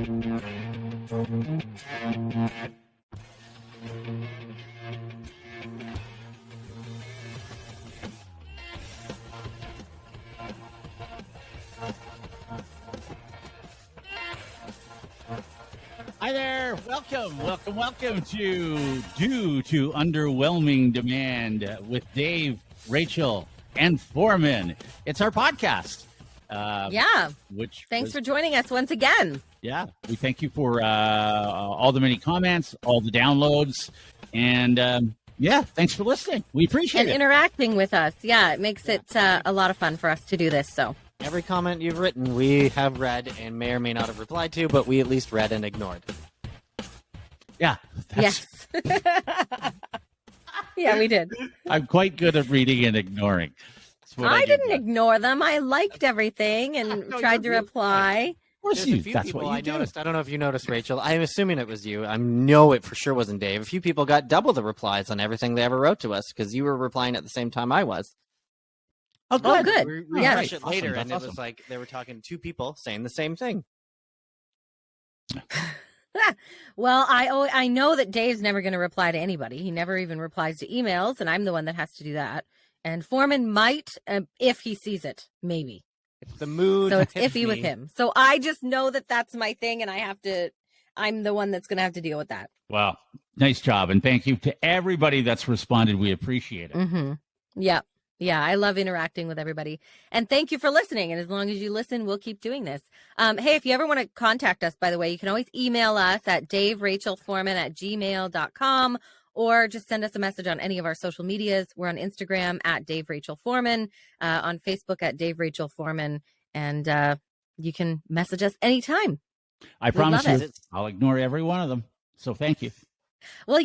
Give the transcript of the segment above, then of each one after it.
Hi there. Welcome to Due to Underwhelming Demand with Dave, Rachel, and Forman. It's our podcast. Thanks for joining us once again. Yeah, we thank you for all the many comments, all the downloads, and thanks for listening. We appreciate it. Interacting with us. Yeah, it makes it a lot of fun for us to do this. So every comment you've written, we have read and may or may not have replied to, but we at least read and ignored. Yeah. Yes. Yeah, we did. I'm quite good at reading and ignoring. I didn't ignore them. I liked everything and tried to reply. There's a few people I noticed. I don't know if you noticed, Rachel. I'm assuming it was you. I know it for sure wasn't Dave. A few people got double the replies on everything they ever wrote to us because you were replying at the same time I was. Oh, good. We Yes. it later, and it was like they were talking to two people saying the same thing. Well, I know that Dave's never going to reply to anybody. He never even replies to emails, and I'm the one that has to do that. And Forman might, if he sees it, maybe. It's the mood. So it's iffy with him. So I just know that that's my thing, and I'm the one that's going to have to deal with that. Wow. Nice job. And thank you to everybody that's responded. We appreciate it. Mm-hmm. Yeah. Yeah, I love interacting with everybody. And thank you for listening. And as long as you listen, we'll keep doing this. Hey, if you ever want to contact us, by the way, you can always email us at daverachelforman@gmail.com or just send us a message on any of our social medias. We're on Instagram at Dave Rachel Forman, on Facebook at Dave Rachel Forman, and you can message us anytime. I promise you, I'll ignore every one of them. So thank you. Well,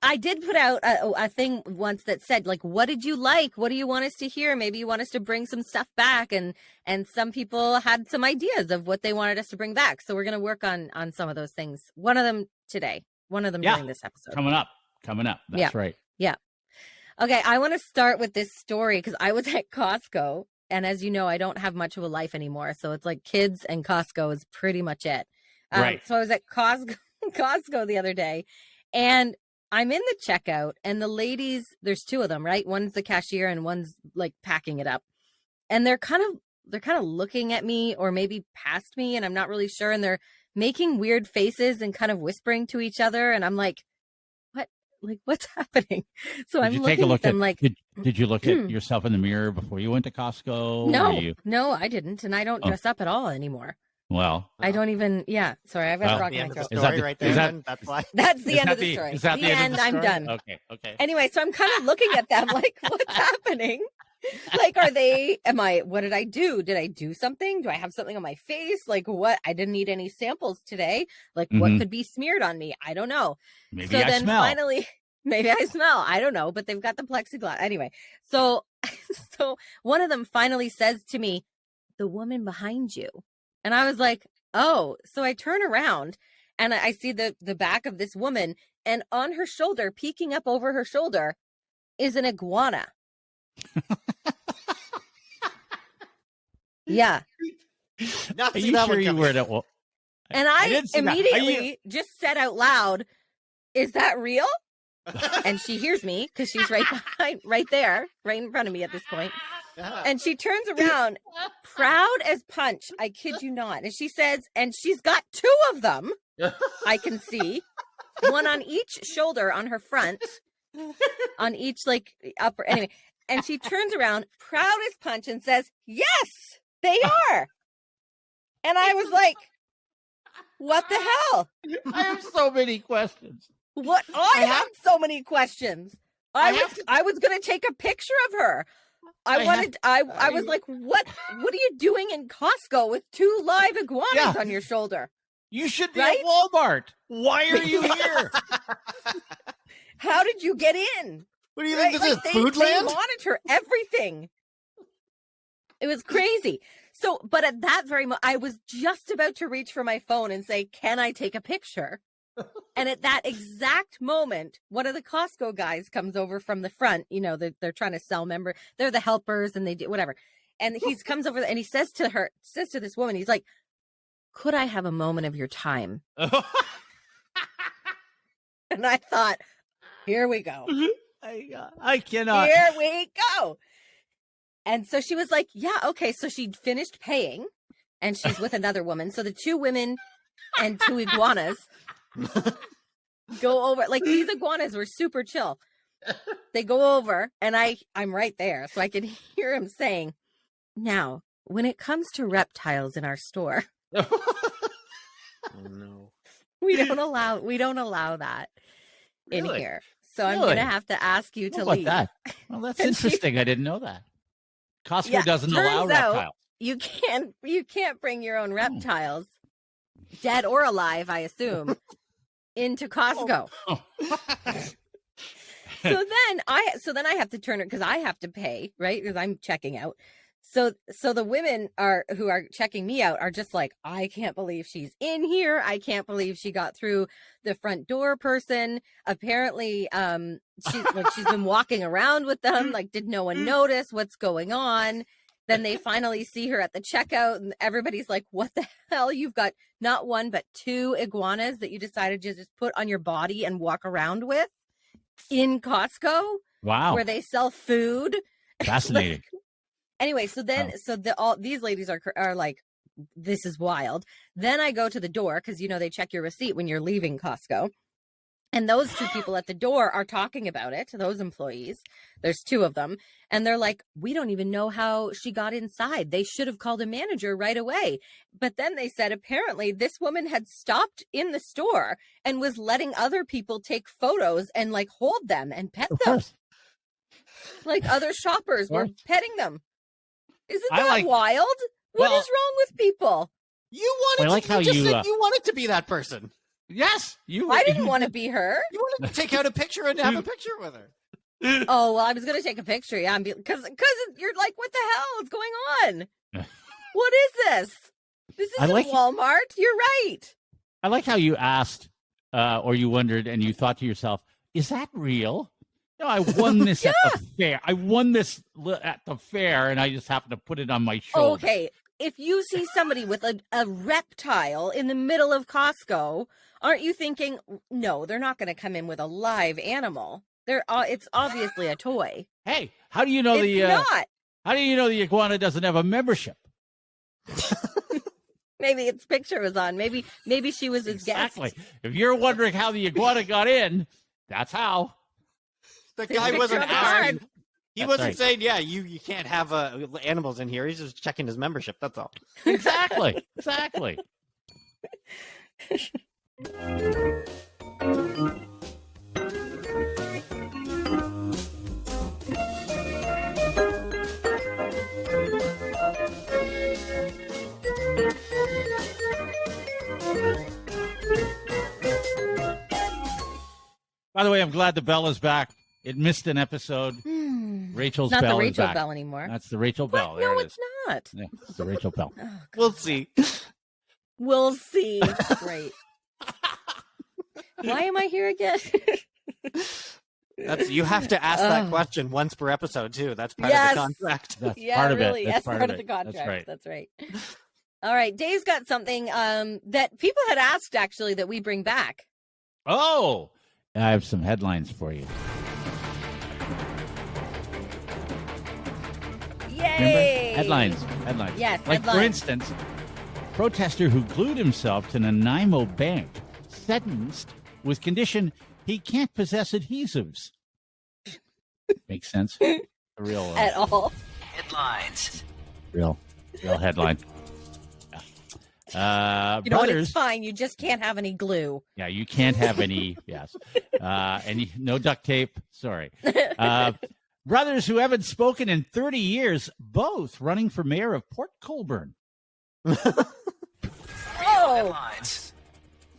I did put out a thing once that said, like, what did you like? What do you want us to hear? Maybe you want us to bring some stuff back. And some people had some ideas of what they wanted us to bring back. So we're going to work on some of those things. One of them today, one of them during this episode. Coming up. That's right. Yeah. Okay. I want to start with this story because I was at Costco. And as you know, I don't have much of a life anymore. So it's like kids and Costco is pretty much it. Right. So I was at Costco the other day. And I'm in the checkout, and the ladies, there's two of them, right? One's the cashier and one's like packing it up. And they're kind of looking at me or maybe past me, and I'm not really sure. And they're making weird faces and kind of whispering to each other. And I'm like, what? Like, what's happening? So I'm looking at them like, did you look at yourself in the mirror before you went to Costco? No, I didn't. And I don't dress up at all anymore. Well, I don't even. Yeah, sorry, I've got rock my throat. That's why. That's the end of the story. Is that the end of the story? I'm done. Okay. Anyway, so I'm kind of looking at them like, what's happening? Like, what did I do? Did I do something? Do I have something on my face? Like, what? I didn't eat any samples today. Like, what could be smeared on me? I don't know. Maybe I smell. Finally, maybe I smell. I don't know, but they've got the plexiglass. Anyway, so one of them finally says to me, "The woman behind you." And I was like, oh, so I turn around and I see the back of this woman, and on her shoulder, peeking up over her shoulder, is an iguana. Yeah. Are you sure you were at what? And I immediately just said out loud, "Is that real?" And she hears me because she's right there, right in front of me at this point. And she turns around, proud as punch. I kid you not. And she says, and she's got two of them. I can see one on each shoulder on her front, on each like upper. Anyway, and she turns around, proud as punch, and says, "Yes, they are." And I was like, "What the hell?" I have so many questions. What? I have so many questions. I was going to take a picture of her. I was like, what are you doing in Costco with two live iguanas on your shoulder? You should be at Walmart. Why are you here? How did you get in? What do you think this is, Foodland? They monitor everything. It was crazy. So, but at that very moment, I was just about to reach for my phone and say, "Can I take a picture?" And at that exact moment, one of the Costco guys comes over from the front. You know, they're trying to sell they're the helpers and they do whatever. And he comes over and he says to this woman, he's like, could I have a moment of your time? And I thought, here we go. I cannot. Here we go. And so she was like, yeah, okay. So she finished paying and she's with another woman. So the 2 women and 2 iguanas go over. Like, these iguanas were super chill. They go over and I'm right there. So I can hear him saying, now, when it comes to reptiles in our store, Oh no. we don't allow that in Really? here. So I'm going to have to ask you to How about leave. that? Well, that's And interesting. I didn't know that. Costco Yeah, doesn't allow turns out reptiles. you can't bring your own reptiles, dead or alive, I assume, into Costco. Oh. So then I have to turn it because I have to pay, right? Because I'm checking out. So the women who are checking me out are just like, I can't believe she's in here. I can't believe she got through the front door person. Apparently, she's been walking around with them. Like, did no one notice what's going on? Then they finally see her at the checkout, and everybody's like, what the hell? You've got not 1, but 2 iguanas that you decided to just put on your body and walk around with in Costco, Wow. where they sell food. Fascinating. Anyway, so then, all these ladies are like, this is wild. Then I go to the door because, they check your receipt when you're leaving Costco. And those 2 people at the door are talking about it, those employees. There's 2 of them. And they're like, we don't even know how she got inside. They should have called a manager right away. But then they said, apparently, this woman had stopped in the store and was letting other people take photos and like hold them and pet them. Like other shoppers were petting them. Isn't that wild? What is wrong with people? You wanted to be that person. Yes, I didn't want to be her. You wanted to take out a picture and have a picture with her. Oh, well, I was going to take a picture, yeah, because you're like, what the hell is going on? What is this? This isn't Walmart. You're right. I like how you asked, or you wondered, and you thought to yourself, "Is that real?" No, I won this at the fair. I won this at the fair, and I just happened to put it on my shoulder. Okay, if you see somebody with a reptile in the middle of Costco, aren't you thinking, no, they're not going to come in with a live animal? It's obviously a toy. Hey, how do you know How do you know the iguana doesn't have a membership? Maybe its picture was on. Maybe she was his guest. Exactly. If you're wondering how the iguana got in, that's how. The guy wasn't asking. He wasn't saying, yeah, you can't have animals in here. He's just checking his membership. That's all. Exactly. Exactly. By the way, I'm glad the bell is back. It missed an episode. Rachel's not bell the Rachel is back. Bell anymore. That's the Rachel Bell. No, it's not. Yeah, it's the Rachel Bell. Oh, we'll see. We'll see. Great. Why am I here again? You have to ask that question once per episode too. That's part of the contract. That's part of really. it. That's part of the contract. That's right. All right. Dave's got something that people had asked actually that we bring back. Oh, I have some headlines for you. Yay! Remember? Headlines. Yes, like headlines. For instance, protester who glued himself to Nanaimo Bank sentenced with condition he can't possess adhesives. Makes sense? A real at all. Headlines. Real headline. You know what? It's fine. You just can't have any glue. Yeah, you can't have any. Yes, no duct tape. Sorry. Brothers who haven't spoken in 30 years, both running for mayor of Port Colborne. Headlines.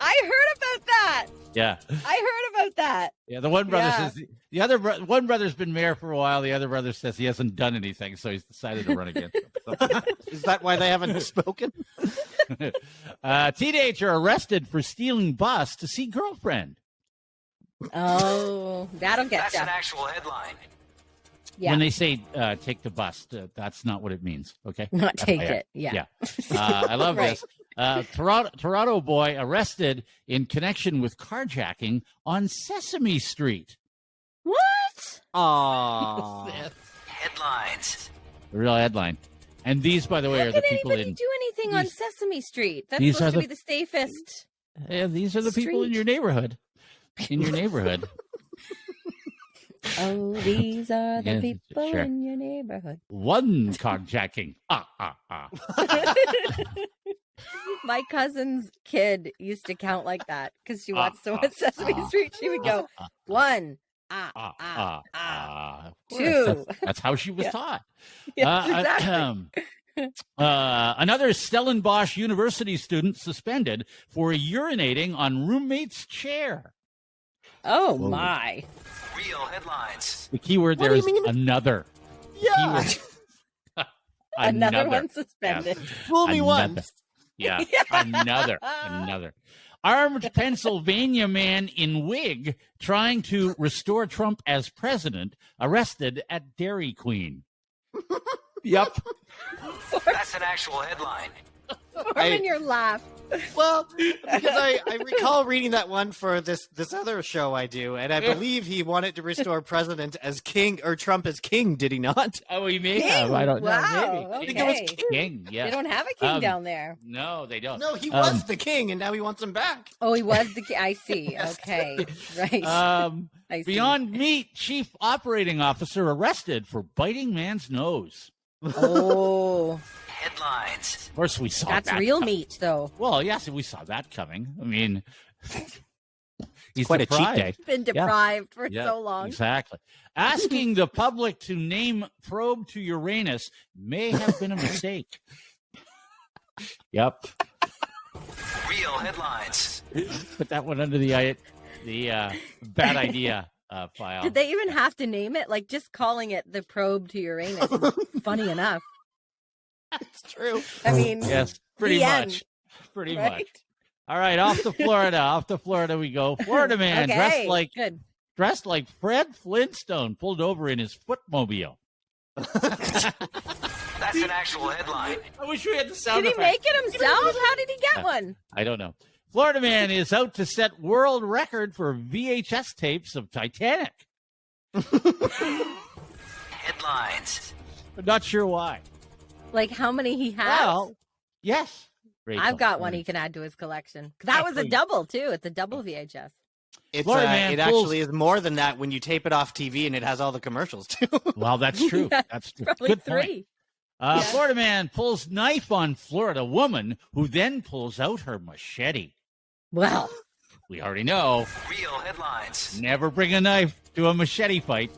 I heard about that. Yeah, I heard about that. Yeah, the one brother says the other one brother's been mayor for a while. The other brother says he hasn't done anything, so he's decided to run again. Is that why they haven't spoken? Teenager arrested for stealing bus to see girlfriend. Oh, that'll get That's an actual headline. Yeah. When they say take the bus, that's not what it means. Okay, not take it. Yeah. I love Right. this. Toronto boy arrested in connection with carjacking on Sesame Street. What? Aww. Headlines. A real headline. And these, by the way, How are the can people anybody in. do anything on these- Sesame Street? That's these supposed are to be the safest. Yeah, these are the people in Street. your neighborhood. In your neighborhood. Oh, these are the Yeah, people sure. in your neighborhood. One carjacking. My cousin's kid used to count like that because she watched so much Sesame Street. She would go 1, two. That's how she was taught. Yes, exactly. Another Stellenbosch University student suspended for urinating on roommate's chair. Oh Whoa. my! Real headlines. The key word What there do is you mean? another. Yeah. Another one suspended. Fool me Another. once. Yeah, another. Armed Pennsylvania man in wig trying to restore Trump as president, arrested at Dairy Queen. Yep. That's an actual headline. Forman, your laugh. Well, because I recall reading that one for this other show I do, and I believe he wanted to restore president as king, or Trump as king, did he not? Oh, he may King? have. I don't know. Wow, Maybe. okay. I think it was King. Yeah. They don't have a king Um, down there. No, they don't. No, he was the king, and now he wants him back. Oh, he was the king. I see. Okay, right. I see. Beyond Meat chief operating officer arrested for biting man's nose. Oh, Headlines. Of course, we saw that's that real coming. meat, though. Well, yes, we saw that coming. I mean, he's Quite a cheat deprived. day. Been deprived for Yeah, so long. Exactly. Asking the public to name probe to Uranus may have been a mistake. Yep. Real headlines. Put that one under the bad idea file. Did they even have to name it? Like just calling it the probe to Uranus is funny enough. It's true. I mean, Yes, pretty the much. end, Pretty right? much. All right, off to Florida. Off to Florida we go. Florida man Okay, good. dressed like Fred Flintstone pulled over in his footmobile. That's an actual headline. I wish we had the sound Did he make it himself? How did he get one? I don't know. Florida man is out to set world record for VHS tapes of Titanic. Headlines. I'm not sure why. Like how many he has? Well, yes. Rachel. I've got one he can add to his collection. That was a double too. It's a double VHS. It's Florida man it pulls- actually is more than that when you tape it off TV and it has all the commercials too. Well, that's true. Yeah, That's true. Probably Good 3. point. Florida man pulls knife on Florida woman who then pulls out her machete. Well, We already know. Real headlines. Never bring a knife to a machete fight.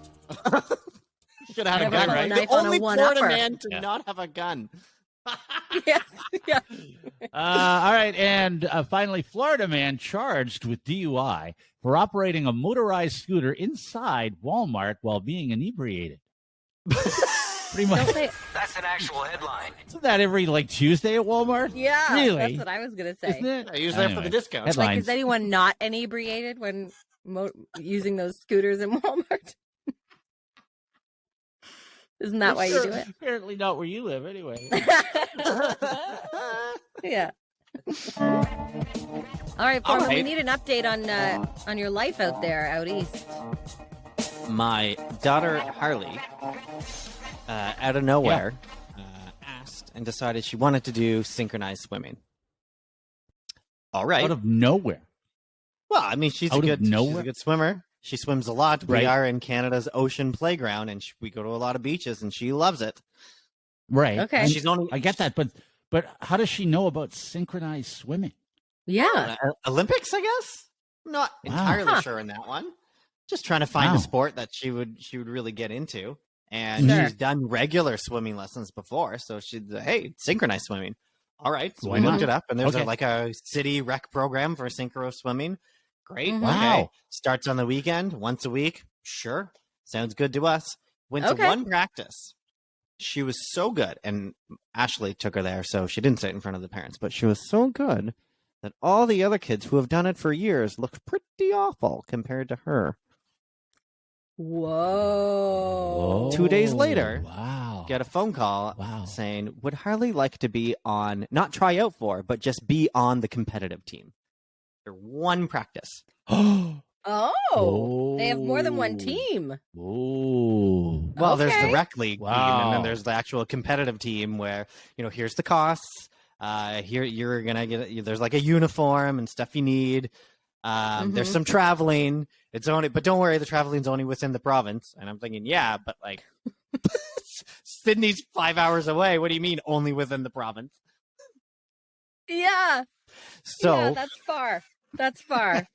Should have had a Never gun, pull a right? knife The on a only one-upper. Florida man to Yeah. not have a gun. yes, yeah. All right. And finally, Florida man charged with DUI for operating a motorized scooter inside Walmart while being inebriated. Pretty Don't much. say. That's an actual headline. Isn't that every Tuesday at Walmart? Yeah, Really? that's what I was gonna say. Isn't it? I use that for the discount. Headline. Like, is anyone not inebriated when using those scooters in Walmart? Isn't that why you do it? Apparently not where you live, anyway. Yeah. All right, Forman, we right. need an update on your life out there, out east. My daughter Harley, out of nowhere, asked and decided she wanted to do synchronized swimming. All right. Out of nowhere. Well, I mean, she's Out a of good nowhere? swimmer. She swims a lot. Right. We are in Canada's ocean playground, and we go to a lot of beaches, and she loves it. Right. Okay. And She's only I get that, but how does she know about synchronized swimming? Yeah. Olympics, I guess. I'm not Wow. entirely Huh. sure in that one. Just trying to find Wow. a sport that she would really get into, and Sure. she's done regular swimming lessons before, so she's hey, synchronized swimming. All right, so Why we looked not? it up, and there's Okay. a city rec program for synchro swimming. Great. Mhm. Wow. Okay. Starts on the weekend, once a week. Sure. Sounds good to us. Went Okay. to one practice. She was so good, and Ashley took her there, so she didn't sit in front of the parents, but she was so good that all the other kids who have done it for years looked pretty awful compared to her. Whoa. 2 days later, wow. get a phone call Wow. saying, would Harley like to be on, not try out for, but just be on the competitive team? They're one practice. Oh, they have more than one team. Oh. Well, there's the Okay. rec league team, and then there's the actual competitive team where, here's the costs. Here you're gonna get. There's like a uniform and stuff you need. There's some traveling. But don't worry, the traveling's only within the province. And I'm thinking, yeah, but like Sydney's 5 hours away. What do you mean only within the province? Yeah. So yeah, that's far. That's far.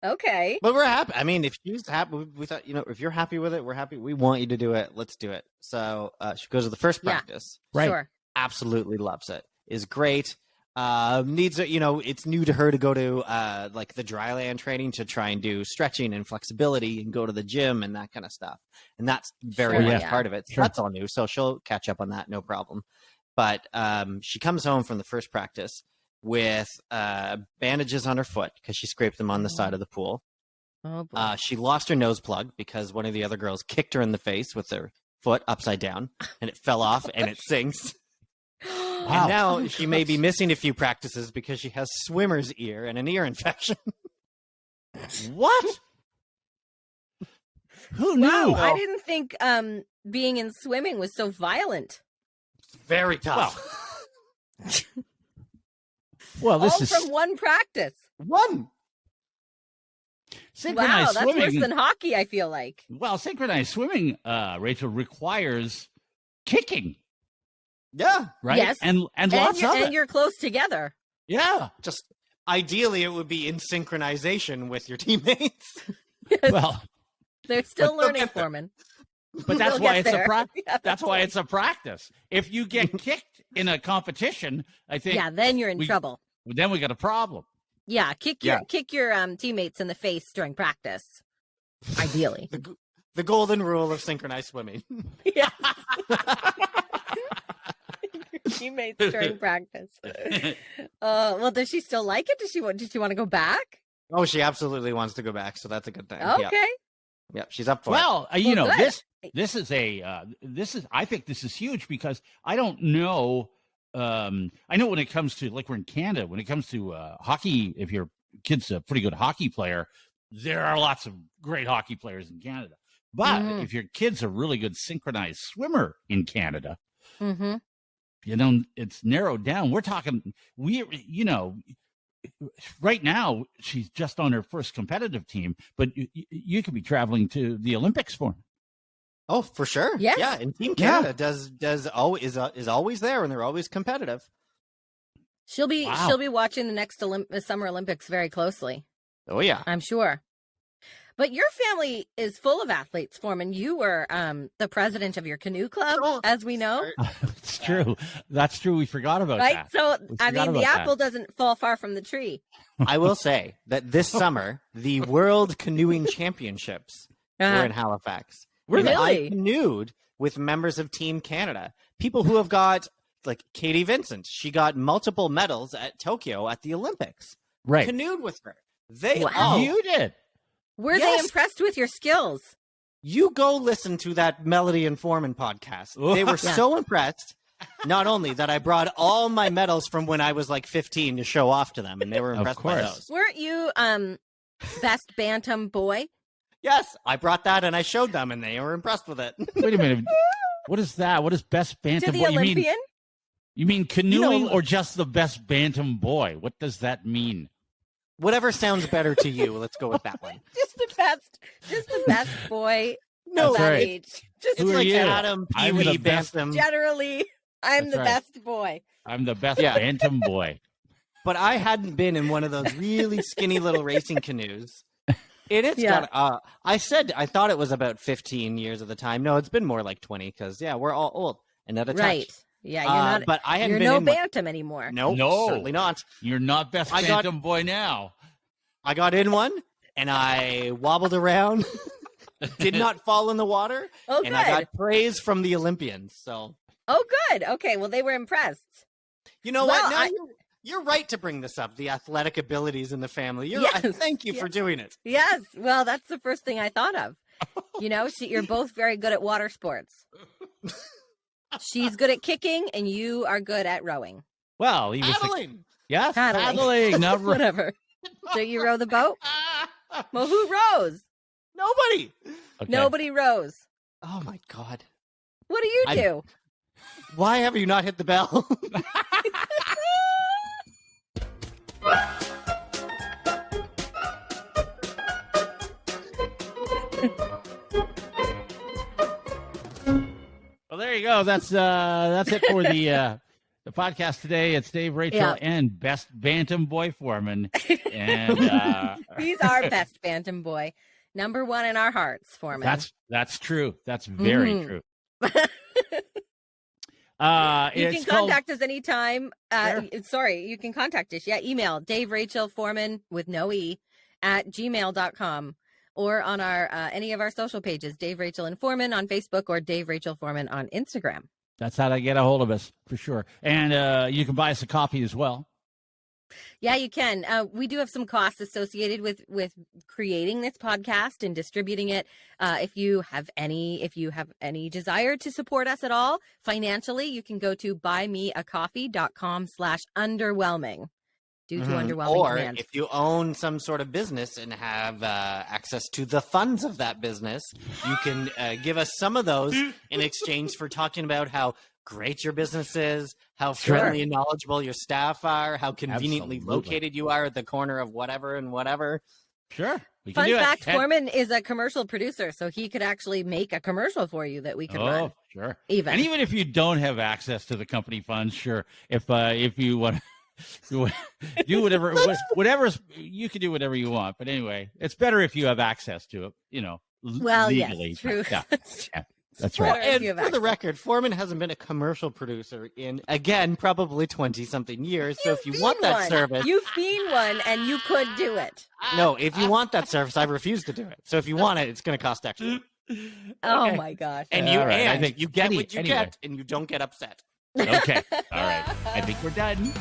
Okay. But we're happy. I mean, if she's happy, we thought, if you're happy with it, we're happy. We want you to do it. Let's do it. So she goes to the first practice. Right. Sure. Absolutely loves it. Is great. Needs it's new to her to go to like the dry land training to try and do stretching and flexibility and go to the gym and that kind of stuff. And that's very Sure, much yeah. part of it. So Sure. that's all new. So she'll catch up on that, no problem. But she comes home from the first practice with bandages on her foot because she scraped them on the side of the pool. Oh, boy. She lost her nose plug because one of the other girls kicked her in the face with their foot upside down, and it fell off and it sinks. Wow. And now she may be missing a few practices because she has swimmer's ear and an ear infection. What? Who knew? Wow, I didn't think being in swimming was so violent. Very tough. Well, this All is from one practice. One. Wow, synchronized that's swimming. worse than hockey, I feel like. Well, synchronized swimming, Rachel, requires kicking, Yeah. right? Yes. And lots of and it. you're close together. Yeah. Just ideally, it would be in synchronization with your teammates. Well, They're still But they'll learning, get there. Foreman. but that's We'll why get it's there. a practice. Yeah, That's why it's a practice. If you get kicked in a competition, I think Yeah, then you're in trouble. then we got a problem. Yeah, kick your teammates in the face during practice. Ideally. The golden rule of synchronized swimming. Yeah. Teammates during practice. Well, does she still like it? Did she want to go back? Oh, she absolutely wants to go back, so that's a good thing. Okay. Yep, she's up for it. Well, good. this is I think this is huge because I don't know. I know when it comes to, like, we're in Canada, when it comes to hockey, if your kid's a pretty good hockey player, there are lots of great hockey players in Canada. But if your kid's a really good synchronized swimmer in Canada, Mm-hmm. it's narrowed down. We're talking, right now she's just on her first competitive team, but you could be traveling to the Olympics for her. Oh, for sure. Yes. Yeah, and Team Canada is always there, and they're always competitive. She'll be Wow. watching the next Summer Olympics very closely. Oh yeah. I'm sure. But your family is full of athletes, Foreman. You were the president of your canoe club, as we know. It's true. That's true. We forgot about Right? that. So, We I forgot mean, the about apple doesn't fall far from the tree. I will say that this summer, the World Canoeing Championships were in Halifax. And I Really? canoed with members of Team Canada. People who have got, like Katie Vincent. She got multiple medals at Tokyo at the Olympics. Right. Canoed with her. They Wow. all. You did. Were they Yes. impressed with your skills? You go listen to that Melody and Forman podcast. They were Yeah. so impressed. Not only that, I brought all my medals from when I was like 15 to show off to them, and they were impressed by course. those. Weren't you best bantam boy? Yes, I brought that and I showed them, and they were impressed with it. Wait a minute. What is that? What is best bantam To the boy? Olympian? You mean canoeing You know- or just the best bantam boy? What does that mean? Whatever sounds better to you, let's go with that one. Just the best boy No, of that right. age. Just Who it's are like you? Adam, I'm Pee-wee, the best- Bantam. generally, I'm That's the right. best boy. I'm the best Yeah. bantam boy. But I hadn't been in one of those really skinny little racing canoes. And it's Yeah. got, I thought it was about 15 years at the time. No, it's been more like 20 because, yeah, we're all old and out of touch. Right. Yeah, you're not. But I hadn't You're been no in one. bantam anymore. Nope, No. certainly not. You're not best I got- bantam boy now. I got in one and I wobbled around, did not fall in the water, Oh, and good. I got praise from the Olympians. So, Oh, good. Okay. Well, they were impressed. you know Well, what? Now I- you're right to bring this up, the athletic abilities in the family. Yes, Thank you for yes. doing it. Yes. Well, that's the first thing I thought of. You know, you're both very good at water sports. She's good at kicking, and you are good at rowing. Well, he was Paddling. yes, Paddling. paddling, not Whatever. Don't you row the boat? Well, who rows? Nobody. Okay. Nobody rows. Oh my God. What do you do? Why have you not hit the bell? Well, there you go. That's it for the podcast today. It's Dave, Rachel, and Best Bantam Boy Forman. And he's our best Bantam Boy, number one in our hearts, Forman. That's true. That's very true. You can contact us anytime. Sure. Sorry, you can contact us. Yeah, email Dave Rachel Forman with no E at gmail.com, or on our any of our social pages, Dave Rachel and Forman on Facebook, or Dave Rachel Forman on Instagram. That's how to get a hold of us for sure. And you can buy us a coffee as well. Yeah, you can. We do have some costs associated with creating this podcast and distributing it. If you have any desire to support us at all financially, you can go to buymeacoffee.com/underwhelming. Due to underwhelming or demand. If you own some sort of business and have access to the funds of that business, you can give us some of those in exchange for talking about how great your business is, how friendly and knowledgeable your staff are, how conveniently located you are at the corner of whatever and whatever. Sure. We can Fun do fact, it. Forman is a commercial producer, so he could actually make a commercial for you that we could run. Oh, sure. Even. And even if you don't have access to the company funds, sure. If you want to do whatever you can do whatever you want. But anyway, it's better if you have access to it, legally. Yes, true. Yeah. That's true. Yeah. That's right. And for the record, Forman hasn't been a commercial producer in, again, probably 20-something years. So if you want that service... You've been one, and you could do it. No, if you want that service, I refuse to do it. So if you want it, it's going to cost extra. Oh, my gosh. And All right. you get what you anyway. get, and you don't get upset. Okay. All right. I think we're done.